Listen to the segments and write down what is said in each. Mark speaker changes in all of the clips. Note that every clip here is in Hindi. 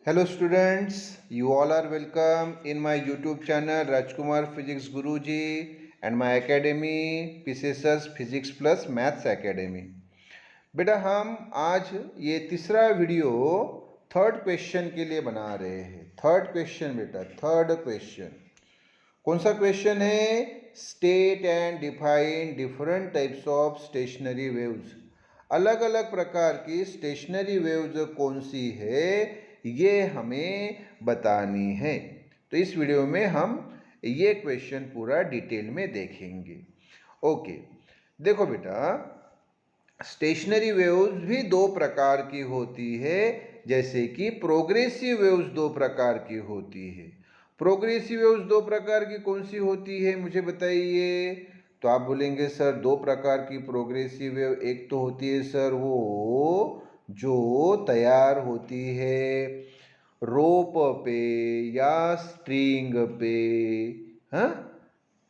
Speaker 1: Hello students, you all are welcome in my YouTube channel Rajkumar Physics Guruji and my academy PCSS Physics Plus Maths Academy। बेटा हम आज ये तीसरा वीडियो थर्ड क्वेश्चन के लिए बना रहे हैं। थर्ड क्वेश्चन बेटा, थर्ड क्वेश्चन कौन सा क्वेश्चन है? State and define different types of stationery waves. अलग अलग प्रकार की स्टेशनरी वेव्स कौन सी है ये हमें बतानी है। तो इस वीडियो में हम ये क्वेश्चन पूरा डिटेल में देखेंगे। ओके, देखो बेटा, स्टेशनरी वेव्स भी दो प्रकार की होती है, जैसे कि प्रोग्रेसिव वेव्स दो प्रकार की होती है। प्रोग्रेसिव वेव्स दो प्रकार की कौन सी होती है मुझे बताइए। तो आप बोलेंगे सर दो प्रकार की प्रोग्रेसिव वेव, एक तो होती है सर वो जो तैयार होती है रोप पे या स्ट्रिंग पे। हाँ,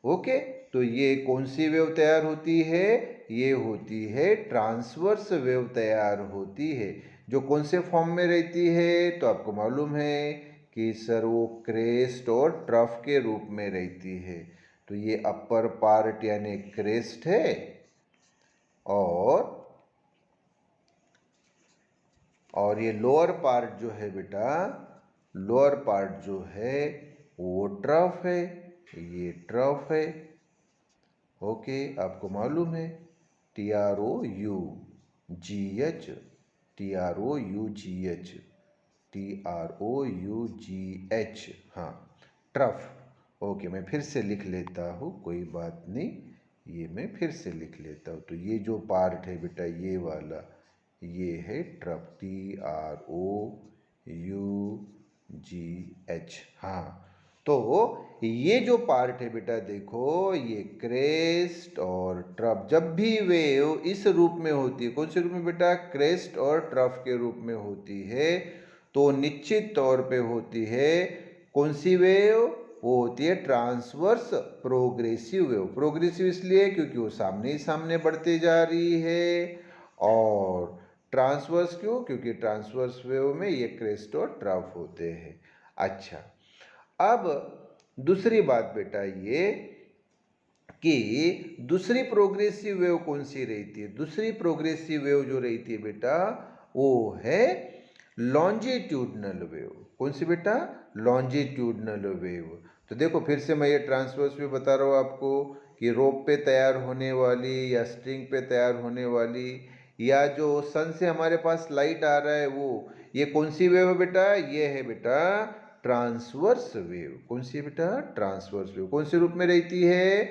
Speaker 1: ओके, तो ये कौन सी वेव तैयार होती है? ये होती है ट्रांसवर्स वेव तैयार होती है, जो कौन से फॉर्म में रहती है? तो आपको मालूम है कि सर वो क्रेस्ट और ट्रफ के रूप में रहती है। तो ये अपर पार्ट यानी क्रेस्ट है और ये लोअर पार्ट जो है बेटा, लोअर पार्ट जो है वो ट्रफ है, ये ट्रफ है। ओके, आपको मालूम है TROUGH, TROUGH, TROUGH, हाँ, ट्रफ। ओके, मैं फिर से लिख लेता हूँ, कोई बात नहीं, ये मैं फिर से लिख लेता हूँ। तो ये जो पार्ट है बेटा, ये वाला, ये है ट्रफ, TROUGH। हाँ, तो ये जो पार्ट है बेटा, देखो ये क्रेस्ट और ट्रफ, जब भी वेव इस रूप में होती है, कौन से रूप में बेटा? क्रेस्ट और ट्रफ के रूप में होती है, तो निश्चित तौर पे होती है कौन सी वेव? वो होती है ट्रांसवर्स प्रोग्रेसिव वेव। प्रोग्रेसिव इसलिए क्योंकि वो सामने ही सामने बढ़ते जा रही है, और ट्रांसवर्स क्यों? क्योंकि ट्रांसवर्स वेव में ये क्रेस्ट और ट्रफ होते हैं। अच्छा, अब दूसरी बात बेटा ये कि दूसरी प्रोग्रेसिव वेव कौन सी रहती है? दूसरी प्रोग्रेसिव वेव जो रहती है बेटा, वो है लॉन्जिट्यूडनल वेव। कौन सी बेटा? Longitudinal wave. तो देखो फिर से मैं ये ट्रांसवर्स वेव बता रहा हूँ आपको कि रोप पे तैयार होने वाली या स्ट्रिंग पे तैयार होने वाली, या जो सन से हमारे पास लाइट आ रहा है वो, ये कौन सी वेव है बेटा? ये है बेटा ट्रांसवर्स वेव। कौन सी है बेटा? Transverse wave. कौन से रूप में रहती है?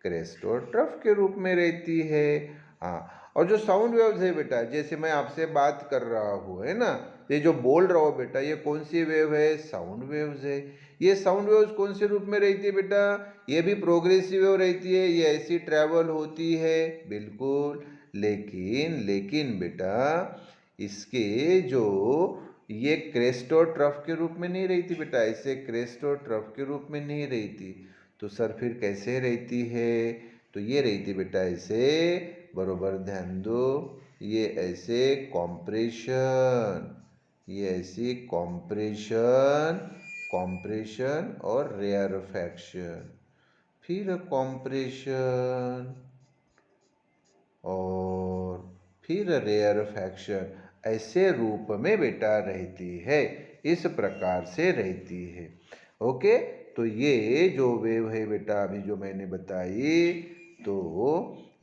Speaker 1: क्रेस्ट और ट्रफ के रूप में रहती है। हाँ, और जो साउंड वेव्स है बेटा, जैसे मैं आपसे बात कर रहा हूँ, है ना, ये जो बोल रहा हूँ बेटा, ये कौन सी वेव है? साउंड वेव्स है। ये साउंड वेव्स कौन से रूप में रहती है बेटा? ये भी प्रोग्रेसिव वेव रहती है, ये ऐसी ट्रैवल होती है, बिल्कुल। लेकिन बेटा, इसके जो ये क्रेस्ट और ट्रफ के रूप में नहीं रहती बेटा, ऐसे क्रेस्ट और ट्रफ के रूप में नहीं रहती। तो सर फिर कैसे रहती है? तो ये रहती बेटा ऐसे, बरोबर ध्यान दो, ये ऐसे कॉम्प्रेशन, ये ऐसी कॉम्प्रेशन, कॉम्प्रेशन और रेयरफैक्शन, फिर कॉम्प्रेशन और फिर रेयरफैक्शन, ऐसे रूप में बेटा रहती है, इस प्रकार से रहती है। ओके, तो ये जो वेव है बेटा अभी जो मैंने बताई, तो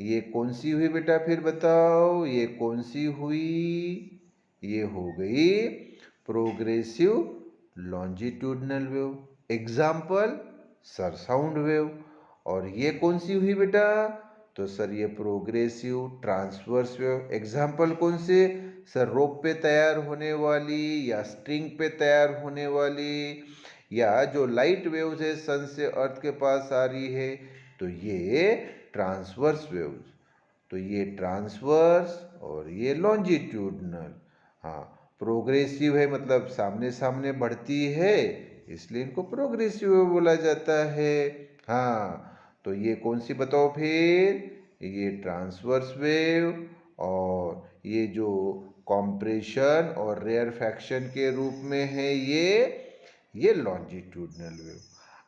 Speaker 1: ये कौन सी हुई बेटा? फिर बताओ, ये कौन सी हुई? ये हो गई progressive longitudinal wave. Example sir sound wave. और ये कौन सी हुई बेटा? तो सर ये प्रोग्रेसिव ट्रांसवर्स वेव। एग्जाम्पल कौन से? सर रोप पे तैयार होने वाली या स्ट्रिंग पे तैयार होने वाली, या जो लाइट वेव्स है सन से अर्थ के पास आ रही है, तो ये ट्रांसवर्स वेव्स। तो ये ट्रांसवर्स और ये लॉन्जिट्यूडनल। हाँ, प्रोग्रेसिव है मतलब सामने सामने बढ़ती है, इसलिए इनको प्रोग्रेसिव वेव बोला जाता है। हाँ, तो ये कौन सी बताओ फिर? ये ट्रांसवर्स वेव और ये जो कॉम्प्रेशन और रेयरफैक्शन के रूप में है ये लॉन्जिट्यूडनल वेव।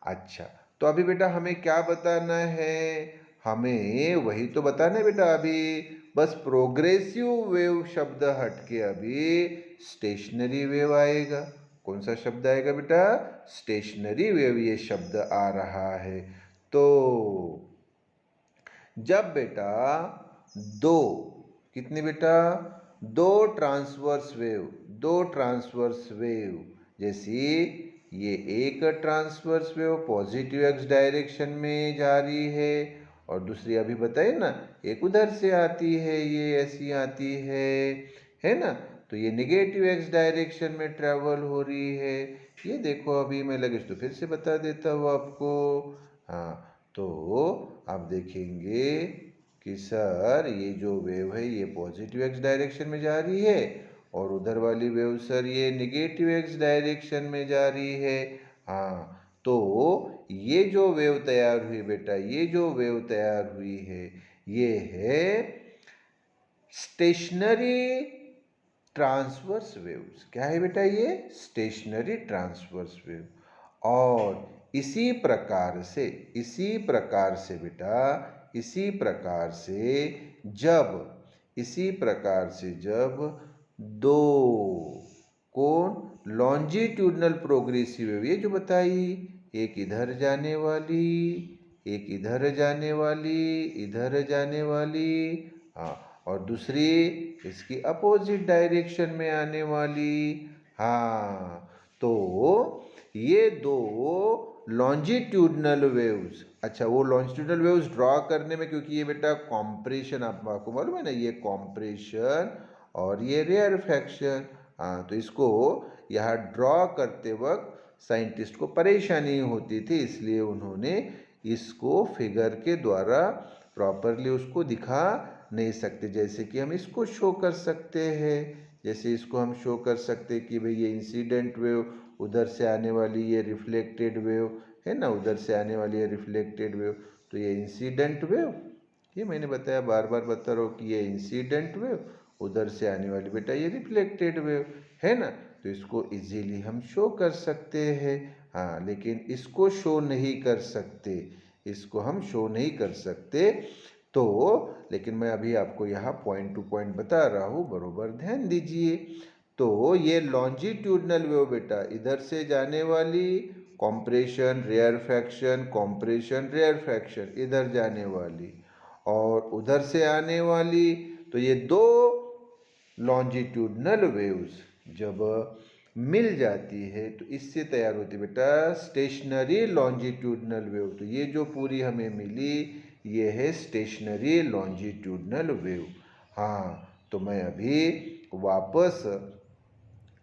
Speaker 1: अच्छा, तो अभी बेटा हमें क्या बताना है? हमें वही तो बताना है बेटा अभी, बस प्रोग्रेसिव वेव शब्द हट के अभी स्टेशनरी वेव आएगा। कौन सा शब्द आएगा बेटा? स्टेशनरी वेव ये शब्द आ रहा है। तो जब बेटा दो, कितनी बेटा? दो ट्रांसवर्स वेव, जैसे ये एक transverse wave positive x direction में जा रही है और दूसरी अभी बताए ना एक उधर से आती है, ये ऐसी आती है ना, तो ये निगेटिव एक्स डायरेक्शन में ट्रेवल हो रही है। ये देखो अभी मैं लगे तो फिर से बता देता हूँ आपको। हाँ, तो आप देखेंगे कि सर ये जो वेव है ये पॉजिटिव एक्स डायरेक्शन में जा रही है और उधर वाली वेव सर ये निगेटिव एक्स डायरेक्शन में जा रही है। हाँ, तो ये जो वेव तैयार हुई बेटा, ये जो वेव तैयार हुई है ये है स्टेशनरी ट्रांसवर्स वेव्स। क्या है बेटा? ये स्टेशनरी ट्रांसवर्स वेव। और इसी प्रकार से बेटा, इसी प्रकार से जब दो कौन लॉन्जिट्यूडनल प्रोग्रेसिव वेव, ये जो बताई, एक इधर जाने वाली, एक इधर जाने वाली, इधर जाने वाली, हाँ, और दूसरी इसकी अपोजिट डायरेक्शन में आने वाली। हाँ, तो ये दो लॉन्जिट्यूडनल वेव्स। अच्छा, वो लॉन्जिट्यूडनल वेव्स ड्रॉ करने में, क्योंकि ये बेटा कॉम्प्रेशन आपको मालूम है ना, ये कॉम्प्रेशन और ये रेयरफैक्शन। हाँ, तो इसको यहाँ ड्रॉ करते वक्त साइंटिस्ट को परेशानी होती थी, इसलिए उन्होंने इसको फिगर के द्वारा प्रॉपरली उसको दिखा नहीं सकते। जैसे कि हम इसको शो कर सकते हैं, जैसे इसको हम शो कर सकते कि भाई ये इंसिडेंट वेव, उधर से आने वाली ये रिफ्लेक्टेड वेव है ना, उधर से आने वाली है रिफ्लेक्टेड वेव, तो ये इंसिडेंट वेव, ये मैंने बताया, बार बार बता रहा हूँ कि ये इंसिडेंट वेव, उधर से आने वाली बेटा ये रिफ्लेक्टेड वेव है ना, तो इसको इजीली हम शो कर सकते हैं। हाँ, लेकिन इसको शो नहीं कर सकते, इसको हम शो नहीं कर सकते। तो लेकिन मैं अभी आपको यहाँ पॉइंट टू पॉइंट बता रहा हूँ, बरोबर ध्यान दीजिए। तो ये लॉन्जिट्यूडनल वेव बेटा, इधर से जाने वाली कॉम्प्रेशन रेयरफैक्शन, कॉम्प्रेशन रेयरफैक्शन, इधर जाने वाली, और उधर से आने वाली, तो ये दो लॉन्जिट्यूडनल वेव्स जब मिल जाती है तो इससे तैयार होती है बेटा स्टेशनरी लॉन्जिट्यूडनल वेव। तो ये जो पूरी हमें मिली ये है स्टेशनरी लॉन्जिट्यूडनल वेव। हाँ, तो मैं अभी वापस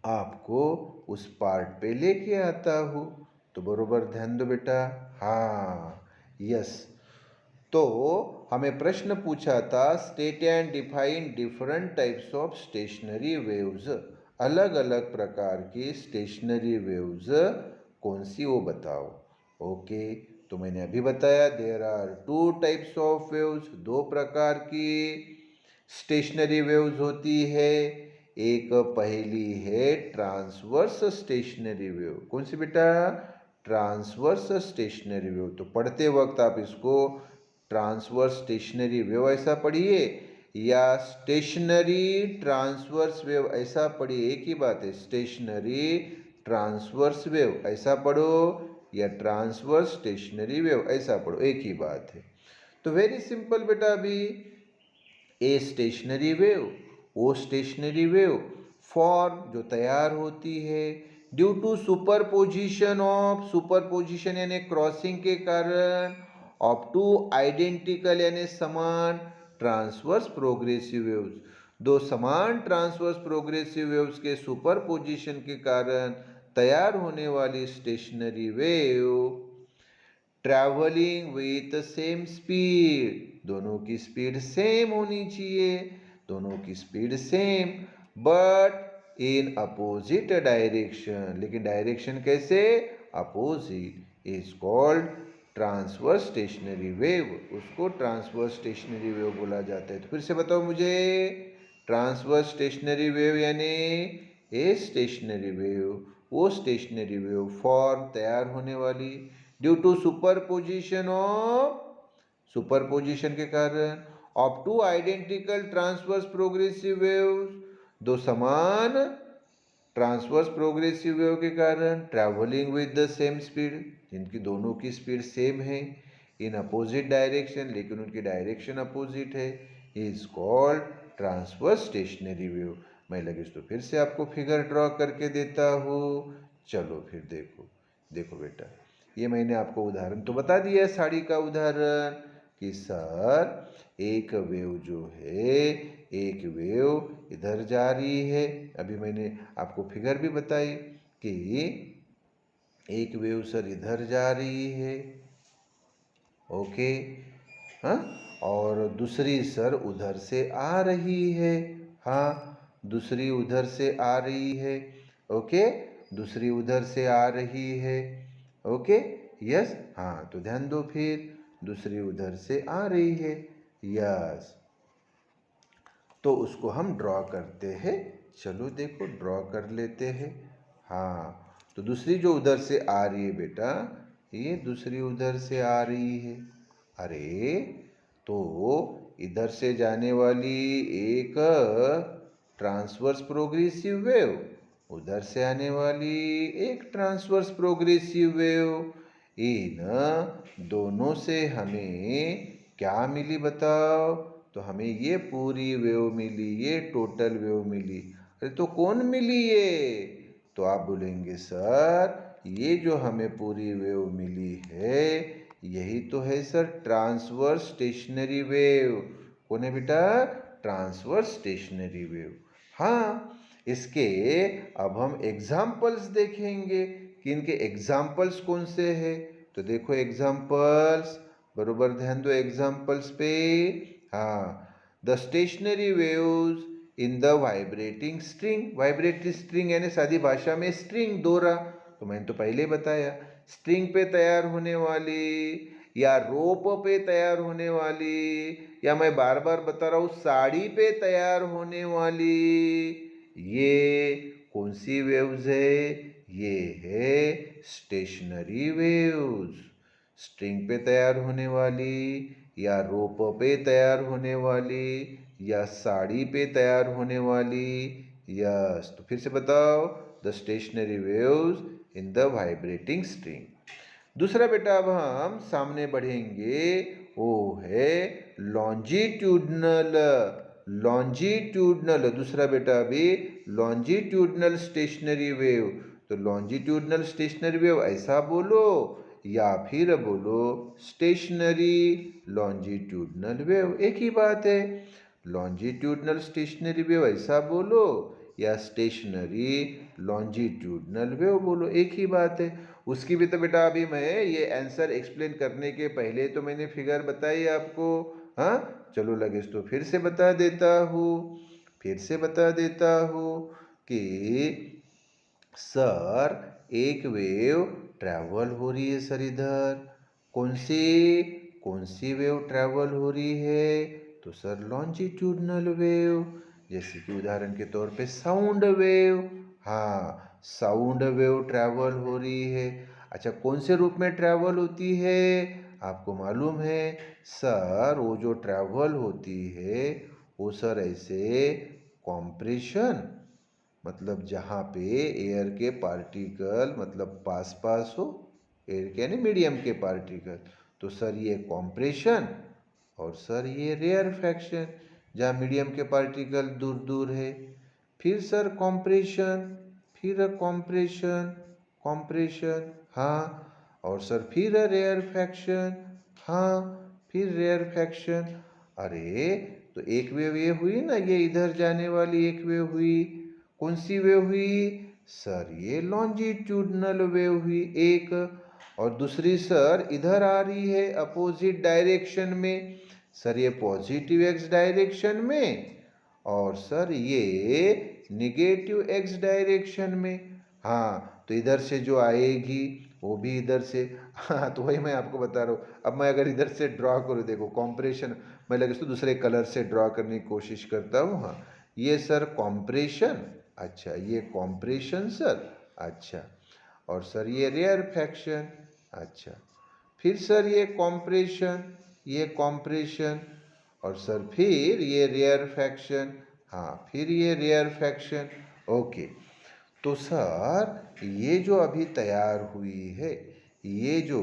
Speaker 1: आपको उस पार्ट पे लेके आता हूँ, तो बरोबर ध्यान दो बेटा। हाँ, यस, तो हमें प्रश्न पूछा था state and define different types of stationery waves, अलग अलग प्रकार की स्टेशनरी वेव्स कौन सी वो बताओ। ओके, तो मैंने अभी बताया there are two types of waves, दो प्रकार की स्टेशनरी वेव्स होती है। एक पहली है ट्रांसवर्स स्टेशनरी वेव। कौन सी बेटा? Transverse stationary wave. तो पढ़ते वक्त आप इसको ट्रांसवर्स स्टेशनरी वेव ऐसा पढ़िए या स्टेशनरी ट्रांसवर्स वेव ऐसा पढ़िए, एक ही बात है। स्टेशनरी ट्रांसवर्स वेव ऐसा पढ़ो या ट्रांसवर्स स्टेशनरी वेव ऐसा पढ़ो, एक ही बात है। तो वेरी सिंपल बेटा, अभी a stationary wave, O stationary wave form जो तैयार होती है ड्यू टू सुपरपोजिशन यानी क्रॉसिंग के कारण ऑफ टू आइडेंटिकल यानी समान ट्रांसवर्स प्रोग्रेसिव वेव्स, दो समान ट्रांसवर्स प्रोग्रेसिव वेव्स के सुपरपोजिशन के कारण तैयार होने वाली stationary wave travelling with same speed, दोनों की स्पीड सेम होनी चाहिए, दोनों की speed same, but in opposite direction, लेकिन डायरेक्शन कैसे? Opposite, is called transverse stationary wave, उसको ट्रांसवर्स स्टेशनरी वेव बोला जाता है। तो फिर से बताओ मुझे, ट्रांसवर्स स्टेशनरी वेव यानी ए स्टेशनरी वेव, वो स्टेशनरी वेव फॉर्म तैयार होने वाली ड्यू टू सुपरपोजिशन के कारण of two identical transverse progressive waves, दो समान ट्रांसवर्स प्रोग्रेसिव वेव के कारण travelling with the same speed, जिनकी दोनों की स्पीड सेम है इन अपोजिट डायरेक्शन, लेकिन उनकी डायरेक्शन अपोजिट है, is called transverse stationary wave. मैं लगे तो फिर से आपको फिगर ड्रॉ करके देता हूँ। चलो फिर देखो बेटा, ये मैंने आपको उदाहरण तो बता दिया है, साड़ी का उदाहरण कि सर एक वेव जो है, एक वेव इधर जा रही है, अभी मैंने आपको फिगर भी बताई कि एक वेव सर इधर जा रही है, ओके, हाँ, और दूसरी सर उधर से आ रही है, हाँ, दूसरी उधर से आ रही है, ओके, दूसरी उधर से आ रही है, ओके, यस, हाँ, तो ध्यान दो, फिर दूसरी उधर से आ रही है, यस, तो उसको हम ड्रॉ करते हैं। चलो देखो ड्रॉ कर लेते हैं। हाँ, तो दूसरी जो उधर से आ रही है बेटा, ये दूसरी उधर से आ रही है। अरे तो इधर से जाने वाली एक ट्रांसवर्स प्रोग्रेसिव वेव, उधर से आने वाली एक ट्रांसवर्स प्रोग्रेसिव वेव, इन दोनों से हमें क्या मिली बताओ? तो हमें ये पूरी वेव मिली, ये टोटल वेव मिली। अरे तो कौन मिली ये? तो आप बोलेंगे सर ये जो हमें पूरी वेव मिली है, यही तो है सर ट्रांसवर्स स्टेशनरी वेव। कौन है बेटा? Transverse stationary wave. हाँ, इसके अब हम एग्जाम्पल्स देखेंगे कि इनके एग्जाम्पल्स कौन से हैं। तो देखो एग्जाम्पल्स, बरोबर ध्यान दो एग्जाम्पल्स पे। हाँ, the stationery waves in the vibrating string, vibrating string यानी सादी भाषा में स्ट्रिंग, दोरा, तो मैंने तो पहले बताया, स्ट्रिंग पे तैयार होने वाली या रोप पे तैयार होने वाली, या मैं बार बार बता रहा हूँ साड़ी पे तैयार होने वाली, ये कौन सी वेव्स है? ये है स्टेशनरी वेव्स। स्ट्रिंग पे तैयार होने वाली या रोप पे तैयार होने वाली या साड़ी पे तैयार होने वाली, यस, तो फिर से बताओ, the stationery waves in the vibrating string. दूसरा बेटा अब हम सामने बढ़ेंगे, वो है लॉन्जिट्यूडनल, लॉन्जिट्यूडनल, दूसरा बेटा अभी लॉन्जिट्यूडनल स्टेशनरी वेव। तो लॉन्जिट्यूडनल स्टेशनरी वेव ऐसा बोलो या फिर बोलो स्टेशनरी लॉन्जिट्यूडनल वेव, एक ही बात है। लॉन्जिट्यूडनल स्टेशनरी वेव ऐसा बोलो या स्टेशनरी लॉन्जिट्यूडनल वेव बोलो, एक ही बात है। उसकी भी तो बेटा अभी मैं ये आंसर एक्सप्लेन करने के पहले तो मैंने फिगर बताई आपको। हाँ, चलो लगे तो फिर से बता देता हूँ, फिर से बता देता हूँ कि सर एक वेव ट्रैवल हो रही है सर इधर, कौन सी वेव ट्रैवल हो रही है? तो सर लॉन्जिट्यूडनल वेव, जैसे कि उदाहरण के तौर पे साउंड वेव। हाँ, साउंड वेव ट्रैवल हो रही है। अच्छा, कौन से रूप में ट्रैवल होती है आपको मालूम है? सर वो जो ट्रैवल होती है वो सर ऐसे कॉम्प्रेशन, मतलब जहाँ पे एयर के पार्टिकल मतलब पास पास हो, एयर के यानी मीडियम के पार्टिकल, तो सर ये कॉम्प्रेशन, और सर ये रेयरफैक्शन जहाँ मीडियम के पार्टिकल दूर दूर है। फिर सर कॉम्प्रेशन, फिर कॉम्प्रेशन, कॉम्प्रेशन, हाँ, और सर फिर रेयरफैक्शन, हाँ, फिर रेयरफैक्शन। अरे तो एक वेव ये हुई ना, ये इधर जाने वाली एक वेव हुई, कौन सी वेव हुई? सर ये लॉन्जिट्यूडनल वेव हुई एक, और दूसरी सर इधर आ रही है अपोजिट डायरेक्शन में, सर ये पॉजिटिव एक्स डायरेक्शन में, और सर ये निगेटिव एक्स डायरेक्शन में। हाँ, तो इधर से जो आएगी वो भी इधर से, हाँ, तो वही मैं आपको बता रहा हूँ। अब मैं अगर इधर से ड्रॉ करूँ, देखो कॉम्प्रेशन, मैं लगे तो दूसरे कलर से ड्रॉ करने की कोशिश करता हूँ। हाँ, ये सर कॉम्प्रेशन, अच्छा ये कॉम्प्रेशन सर, अच्छा। और सर ये रेयरफैक्शन, अच्छा। फिर सर ये कॉम्प्रेशन, ये कॉम्प्रेशन, और सर फिर ये रेयरफैक्शन, हाँ फिर ये रेयरफैक्शन। ओके, तो सर ये जो अभी तैयार हुई है, ये जो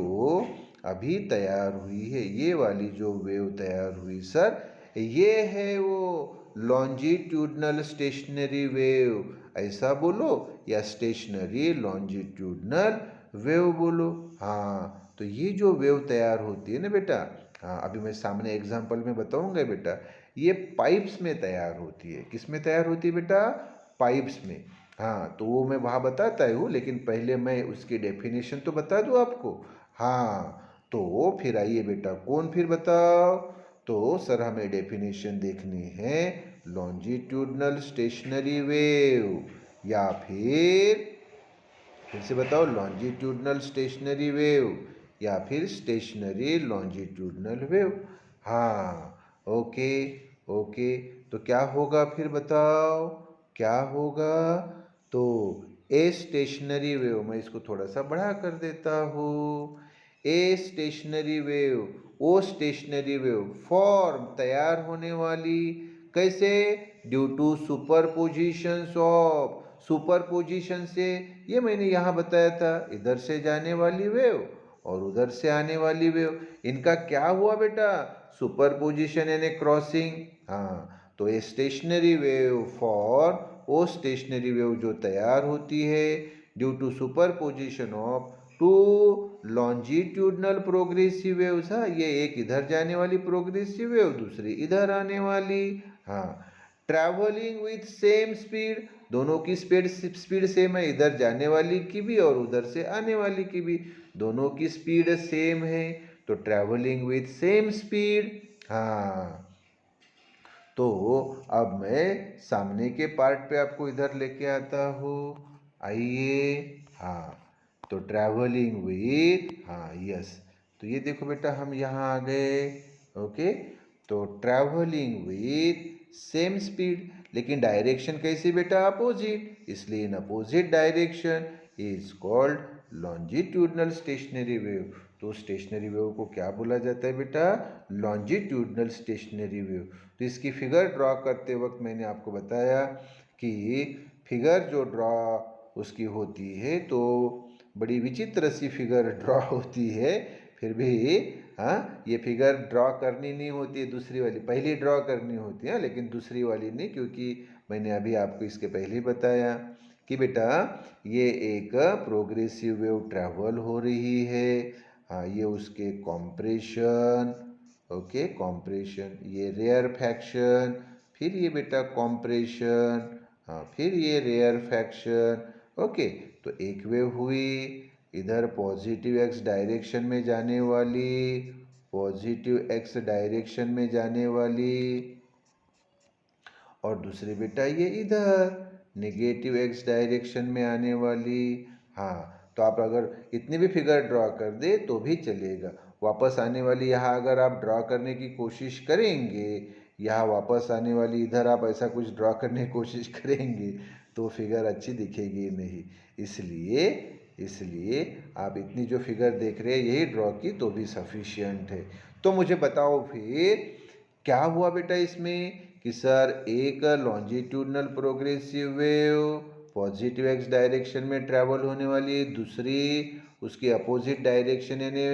Speaker 1: अभी तैयार हुई है, ये वाली जो वेव तैयार हुई सर, ये है वो लॉन्जिट्यूडनल स्टेशनरी वेव, ऐसा बोलो या स्टेशनरी लॉन्जिट्यूडनल वेव बोलो। हाँ, तो ये जो वेव तैयार होती है ना बेटा, हाँ अभी मैं सामने एग्जाम्पल में बताऊंगा बेटा, ये पाइप्स में तैयार होती है। किस में तैयार होती है बेटा? पाइप्स में। हाँ, तो वो मैं वहाँ बताता हूँ, लेकिन पहले मैं उसकी डेफिनेशन तो बता दूँ आपको। हाँ, तो फिर आइए बेटा, कौन फिर बताओ? तो सर हमें डेफिनेशन देखनी है लॉन्जिट्यूडनल स्टेशनरी वेव, या फिर से बताओ, लॉन्जिट्यूडनल स्टेशनरी वेव या फिर स्टेशनरी लॉन्जिट्यूडनल वेव। हाँ, ओके ओके, तो क्या होगा फिर बताओ, क्या होगा? तो ए स्टेशनरी वेव, मैं इसको थोड़ा सा बढ़ा कर देता हूँ। A stationary wave, O stationary wave, form तैयार होने वाली, कैसे? Due to superpositions of, superposition से, ये मैंने यहाँ बताया था, इधर से जाने वाली वेव और उधर से आने वाली वेव, इनका क्या हुआ बेटा? सुपरपोजिशन यानी क्रॉसिंग। हाँ, तो ये स्टेशनरी वेव फॉर वो स्टेशनरी वेव जो तैयार होती है due to superposition of two longitudinal progressive waves. हाँ, ये एक इधर जाने वाली प्रोग्रेसिव वेव, दूसरी इधर आने वाली। हाँ, ट्रैवलिंग विथ सेम स्पीड, दोनों की स्पीड सेम है, इधर जाने वाली की भी और उधर से आने वाली की भी, दोनों की स्पीड सेम है, तो ट्रैवलिंग विथ सेम स्पीड। हाँ, तो अब मैं सामने के पार्ट पे आपको इधर लेके आता हूँ, आइए। हाँ, तो ट्रैवलिंग विथ, हाँ यस, तो ये देखो बेटा हम यहाँ आ गए। ओके, तो ट्रैवलिंग विथ सेम स्पीड, लेकिन डायरेक्शन कैसी बेटा? अपोजिट, इसलिए in opposite direction is called longitudinal stationary wave. तो स्टेशनरी वेव को क्या बोला जाता है बेटा? Longitudinal stationary wave. तो इसकी फिगर ड्रॉ करते वक्त मैंने आपको बताया कि फिगर जो ड्रॉ उसकी होती है, तो बड़ी विचित्र सी फिगर ड्रॉ होती है, फिर भी हाँ, ये फिगर ड्रॉ करनी नहीं होती है, दूसरी वाली पहली ड्रॉ करनी होती है, लेकिन दूसरी वाली नहीं, क्योंकि मैंने अभी आपको इसके पहले ही बताया कि बेटा ये एक प्रोग्रेसिव वेव ट्रैवल हो रही है। हाँ, ये उसके कॉम्प्रेशन, ओके कॉम्प्रेशन, ये रेयरफैक्शन, फिर ये बेटा कॉम्प्रेशन, हाँ फिर ये रेयरफैक्शन। ओके, तो एक वेव हुई इधर पॉजिटिव एक्स डायरेक्शन में जाने वाली, पॉजिटिव एक्स डायरेक्शन में जाने वाली, और दूसरी बेटा ये इधर नेगेटिव एक्स डायरेक्शन में आने वाली। हाँ, तो आप अगर इतनी भी फिगर ड्रॉ कर दे तो भी चलेगा। वापस आने वाली यहाँ अगर आप ड्रॉ करने की कोशिश करेंगे, यहाँ वापस आने वाली इधर आप ऐसा कुछ ड्रॉ करने की कोशिश करेंगे तो फिगर अच्छी दिखेगी नहीं। इसलिए इसलिए आप इतनी जो फिगर देख रहे हैं यही ड्रॉ की तो भी सफिशियंट है। तो मुझे बताओ फिर क्या हुआ बेटा इसमें कि सर एक longitudinal progressive wave positive x direction में ट्रैवल होने वाली, दूसरी उसके अपोजिट डायरेक्शन यानी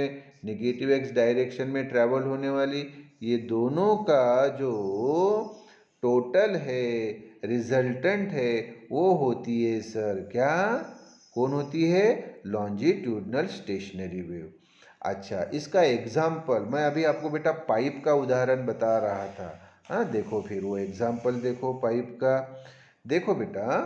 Speaker 1: नेगेटिव एक्स डायरेक्शन में ट्रैवल होने वाली, ये दोनों का जो टोटल है, रिजल्टेंट है, वो होती है सर क्या? कौन होती है? Longitudinal stationary wave. अच्छा, इसका एग्जाम्पल मैं अभी आपको बेटा पाइप का उदाहरण बता रहा था। हाँ, देखो फिर वो एग्जाम्पल देखो पाइप का। देखो बेटा,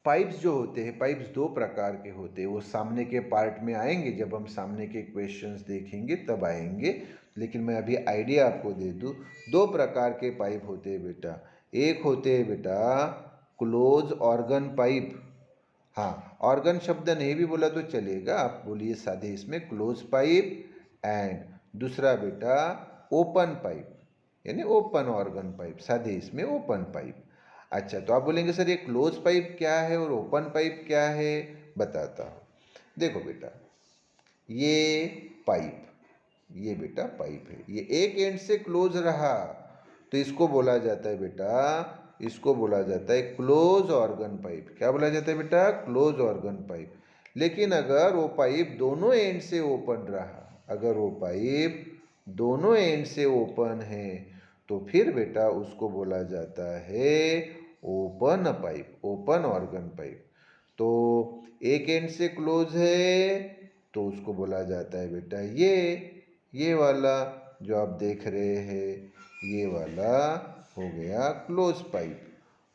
Speaker 1: पाइप्स जो होते हैं, पाइप्स दो प्रकार के होते हैं, वो सामने के पार्ट में आएंगे, जब हम सामने के क्वेश्चंस देखेंगे तब आएंगे, लेकिन मैं अभी आइडिया आपको दे दूँ। दो प्रकार के पाइप होते हैं बेटा, एक होते हैं बेटा क्लोज ऑर्गन पाइप। हाँ, ऑर्गन शब्द नहीं भी बोला तो चलेगा, आप बोलिए सादे इसमें क्लोज पाइप, एंड दूसरा बेटा ओपन पाइप। यानी ओपन ऑर्गन पाइप, सादे इसमें ओपन पाइप। अच्छा, तो आप बोलेंगे सर ये क्लोज पाइप क्या है और ओपन पाइप क्या है, बताता हूँ। देखो बेटा, ये पाइप, ये बेटा पाइप है, ये एक एंड से क्लोज रहा तो इसको बोला जाता है बेटा, इसको बोला जाता है क्लोज ऑर्गन पाइप। क्या बोला जाता है बेटा, क्लोज ऑर्गन पाइप। लेकिन अगर वो पाइप दोनों एंड से ओपन रहा, अगर वो पाइप दोनों एंड से ओपन है तो फिर बेटा उसको बोला जाता है open pipe, open organ pipe. तो एक एंड से क्लोज है तो उसको बोला जाता है बेटा ये वाला जो आप देख रहे हैं, ये वाला हो गया क्लोज पाइप,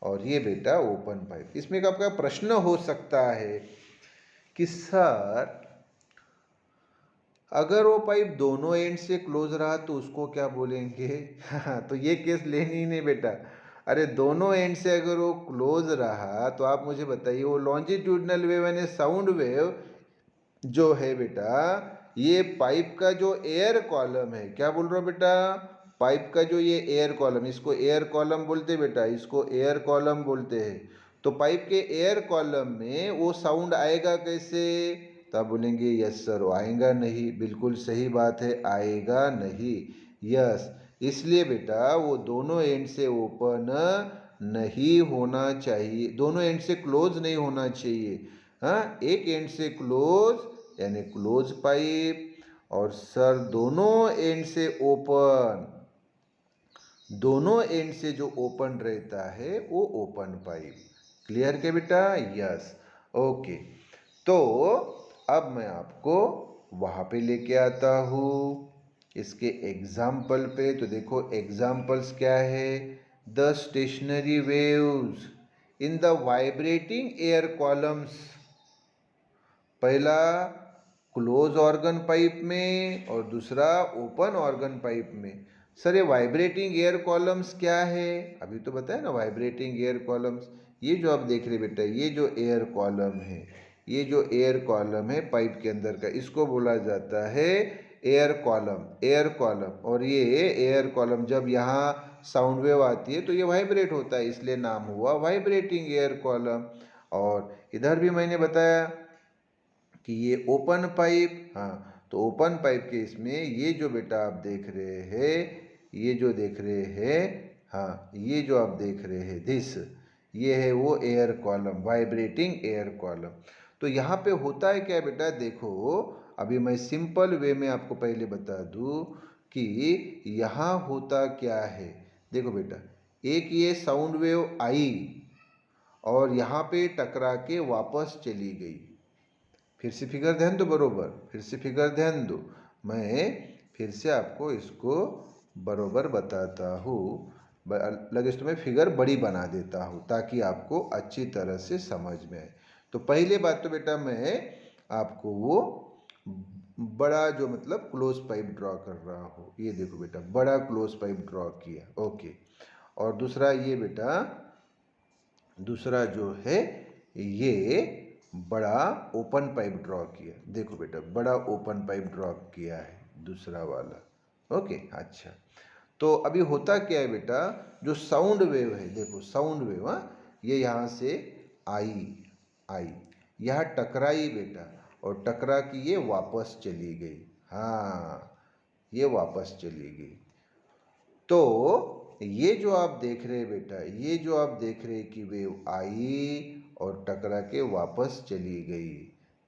Speaker 1: और ये बेटा ओपन पाइप। इसमें एक आपका प्रश्न हो सकता है कि सर अगर वो पाइप दोनों एंड से क्लोज रहा तो उसको क्या बोलेंगे? तो ये केस लेनी ही नहीं बेटा। अरे दोनों एंड से अगर वो क्लोज रहा तो आप मुझे बताइए, वो लॉन्जिट्यूडनल वेव यानी साउंड वेव जो है बेटा, ये पाइप का जो एयर कॉलम है, क्या बोल रहा हूँ बेटा, पाइप का जो ये एयर कॉलम, इसको एयर कॉलम बोलते हैं बेटा, इसको एयर कॉलम बोलते हैं। तो पाइप के एयर कॉलम में वो साउंड आएगा कैसे? तो आप बोलेंगे यस सर, वो आएगा नहीं। बिल्कुल सही बात है, आएगा नहीं। यस, इसलिए बेटा वो दोनों एंड से ओपन नहीं होना चाहिए, दोनों एंड से क्लोज नहीं होना चाहिए। हाँ, एक एंड से क्लोज यानी क्लोज पाइप, और सर दोनों एंड से ओपन, दोनों एंड से जो ओपन रहता है वो ओपन पाइप। क्लियर के बेटा? Yes, okay. तो अब मैं आपको वहाँ पे लेके आता हूँ इसके एग्जाम्पल पे। तो देखो एग्जाम्पल्स क्या है, the stationery waves in the vibrating air columns. पहला क्लोज ऑर्गन पाइप में और दूसरा ओपन ऑर्गन पाइप में। सर ये वाइब्रेटिंग एयर कॉलम्स क्या है? अभी तो बताया ना वाइब्रेटिंग एयर कॉलम्स, ये जो आप देख रहे बेटा, ये जो एयर कॉलम है, ये जो एयर कॉलम है पाइप के अंदर का, इसको बोला जाता है एयर कॉलम, एयर कॉलम। और ये एयर कॉलम जब यहाँ साउंड वेव आती है तो ये वाइब्रेट होता है, इसलिए नाम हुआ वाइब्रेटिंग एयर कॉलम। और इधर भी मैंने बताया कि ये ओपन पाइप, हाँ, तो ओपन पाइप के इसमें ये जो बेटा आप देख रहे हैं, ये जो देख रहे हैं, हाँ, ये जो आप देख रहे हैं दिस, ये है वो air column, vibrating air column. तो यहाँ पे होता है क्या बेटा, देखो अभी मैं सिंपल वे में आपको पहले बता दूँ कि यहाँ होता क्या है। देखो बेटा, एक ये साउंड वेव आई और यहाँ पे टकरा के वापस चली गई। फिर से फिगर ध्यान दो, बरोबर फिर से फिगर ध्यान दो, मैं फिर से आपको इसको बरोबर बताता हूँ। लगे तो मैं फिगर बड़ी बना देता हूँ ताकि आपको अच्छी तरह से समझ में आए। तो पहले बात तो बेटा मैं आपको वो बड़ा जो मतलब क्लोज पाइप ड्रॉ कर रहा हूँ, ये देखो बेटा बड़ा क्लोज पाइप ड्रॉ किया, ओके। और दूसरा ये बेटा, दूसरा जो है ये बड़ा ओपन पाइप ड्रॉ किया, देखो बेटा बड़ा ओपन पाइप ड्रॉ किया है दूसरा वाला, ओके। अच्छा, तो अभी होता क्या है बेटा, जो साउंड वेव है, देखो साउंड वेव, हाँ, ये यहाँ से आई यहाँ टकराई बेटा, और टकरा की ये वापस चली गई, हाँ, ये वापस चली गई। तो ये जो आप देख रहे हैं बेटा, ये जो आप देख रहे हैं कि वेव आई और टकरा के वापस चली गई,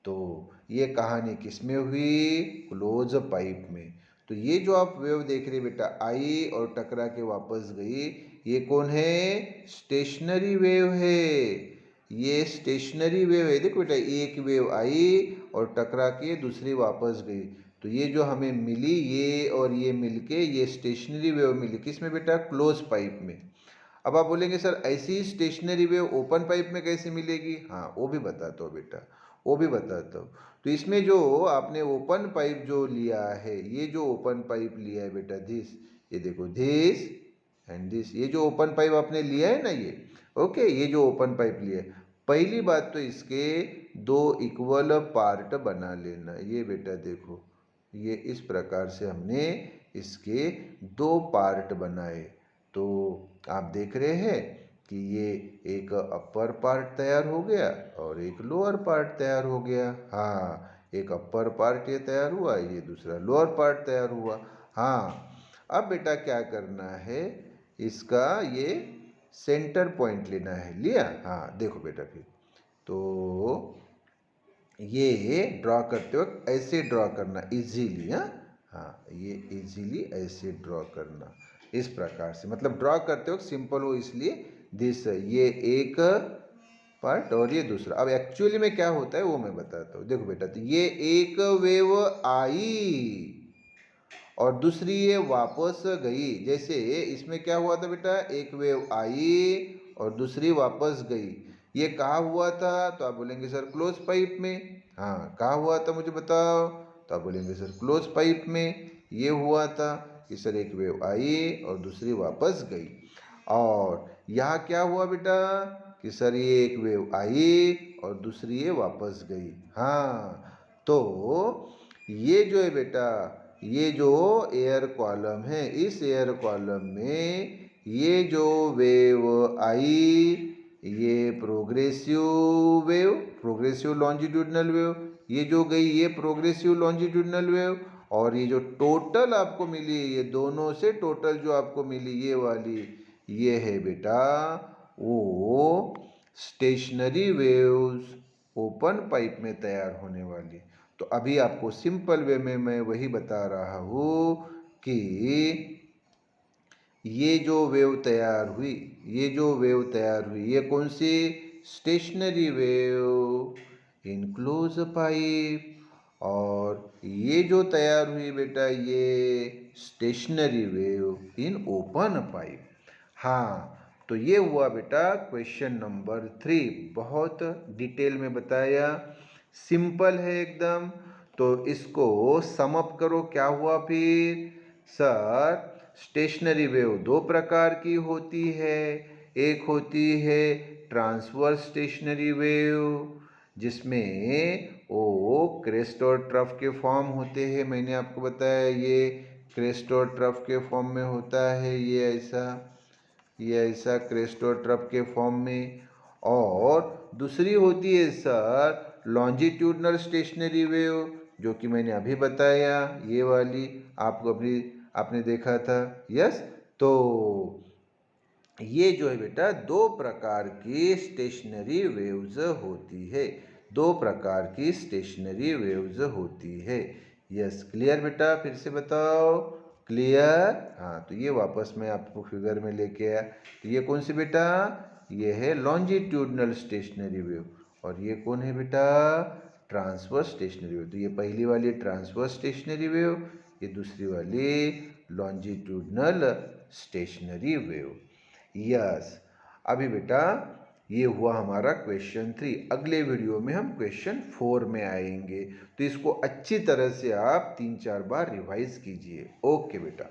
Speaker 1: तो ये कहानी किस में हुई, क्लोज पाइप में। तो ये जो आप वेव देख रहे हैं बेटा, आई और टकरा के वापस गई, ये कौन है, स्टेशनरी वेव है, ये स्टेशनरी वेव है। देखो बेटा एक वेव आई और टकरा के दूसरी वापस गई, तो ये जो हमें मिली, ये और ये मिलके ये स्टेशनरी वेव मिली, किस में बेटा, क्लोज पाइप में। अब आप बोलेंगे सर ऐसी स्टेशनरी वेव ओपन पाइप में कैसे मिलेगी? हाँ, वो भी बताता हूँ बेटा, वो भी बताता हूँ। तो इसमें जो आपने ओपन पाइप जो लिया है, ये जो ओपन पाइप लिया है बेटा दिस, ये देखो दिस एंड दिस, ये जो ओपन पाइप आपने लिया है ना ये, ओके, ये जो ओपन पाइप लिया है, पहली बात तो इसके दो इक्वल पार्ट बना लेना। ये बेटा देखो, ये इस प्रकार से हमने इसके दो पार्ट बनाए। तो आप देख रहे हैं कि ये एक अपर पार्ट तैयार हो गया और एक लोअर पार्ट तैयार हो गया। हाँ, एक अपर पार्ट ये तैयार हुआ, ये दूसरा लोअर पार्ट तैयार हुआ। हाँ, अब बेटा क्या करना है, इसका ये सेंटर पॉइंट लेना है। लिया? हाँ, देखो बेटा फिर तो ये ड्रॉ करते वक्त ऐसे ड्रॉ करना इजीली। हाँ, ये इजीली ऐसे ड्रॉ करना इस प्रकार से, मतलब ड्रॉ करते वक्त सिंपल हो इसलिए दिस, ये एक पार्ट और ये दूसरा। अब एक्चुअली में क्या होता है वो मैं बताता हूँ। देखो बेटा, तो ये एक वेव आई और दूसरी ये वापस गई। जैसे इसमें क्या हुआ था बेटा, एक वेव आई और दूसरी वापस गई। ये कहाँ हुआ था? तो आप बोलेंगे सर क्लोज पाइप में। हाँ, कहाँ हुआ था मुझे बताओ? तो आप बोलेंगे सर क्लोज पाइप में ये हुआ था कि सर एक वेव आई और दूसरी वापस गई। और यहाँ क्या हुआ बेटा कि सर ये एक वेव आई और दूसरी ये वापस गई। हाँ, तो ये जो है बेटा, ये जो एयर कॉलम है, इस एयर कॉलम में ये जो वेव आई, ये प्रोग्रेसिव लॉन्जिट्यूडनल वेव, ये जो गई ये प्रोग्रेसिव लॉन्जिट्यूडनल वेव, और ये जो टोटल आपको मिली, ये दोनों से टोटल जो आपको मिली ये वाली, ये है बेटा वो स्टेशनरी वेव्स ओपन पाइप में तैयार होने वाली। तो अभी आपको सिंपल वे में मैं वही बता रहा हूँ कि ये जो वेव तैयार हुई, ये कौन सी? Stationary wave in close pipe. और ये जो तैयार हुई बेटा, ये stationary wave in open pipe. हाँ, तो ये हुआ बेटा क्वेश्चन नंबर 3। बहुत डिटेल में बताया, सिंपल है एकदम। तो इसको सम अप करो, क्या हुआ फिर? सर स्टेशनरी वेव दो प्रकार की होती है। एक होती है ट्रांसवर्स स्टेशनरी वेव, जिसमें वो क्रेस्ट और ट्रफ के फॉर्म होते हैं। मैंने आपको बताया ये क्रेस्ट और ट्रफ के फॉर्म में होता है, ये ऐसा क्रेस्ट और ट्रफ के फॉर्म में। और दूसरी होती है सर लॉन्जिट्यूडनल स्टेशनरी वेव, जो कि मैंने अभी बताया, ये वाली आपको अभी आपने देखा था। यस, तो ये जो है बेटा दो प्रकार की स्टेशनरी वेव्स होती है, दो प्रकार की स्टेशनरी वेव्स होती है। यस, क्लियर बेटा? फिर से बताओ, क्लियर? हाँ, तो ये वापस मैं आपको फिगर में लेके आया। तो ये कौन सी बेटा? ये है लॉन्जिट्यूडनल स्टेशनरी वेव। और ये कौन है बेटा? Transverse stationary wave. तो ये पहली वाली ट्रांसवर्स स्टेशनरी वेव, ये दूसरी वाली लॉन्जिट्यूडनल स्टेशनरी वेव। यस, अभी बेटा ये हुआ हमारा क्वेश्चन 3। अगले वीडियो में हम क्वेश्चन 4 में आएंगे। तो इसको अच्छी तरह से आप 3-4 बार रिवाइज कीजिए। ओके बेटा।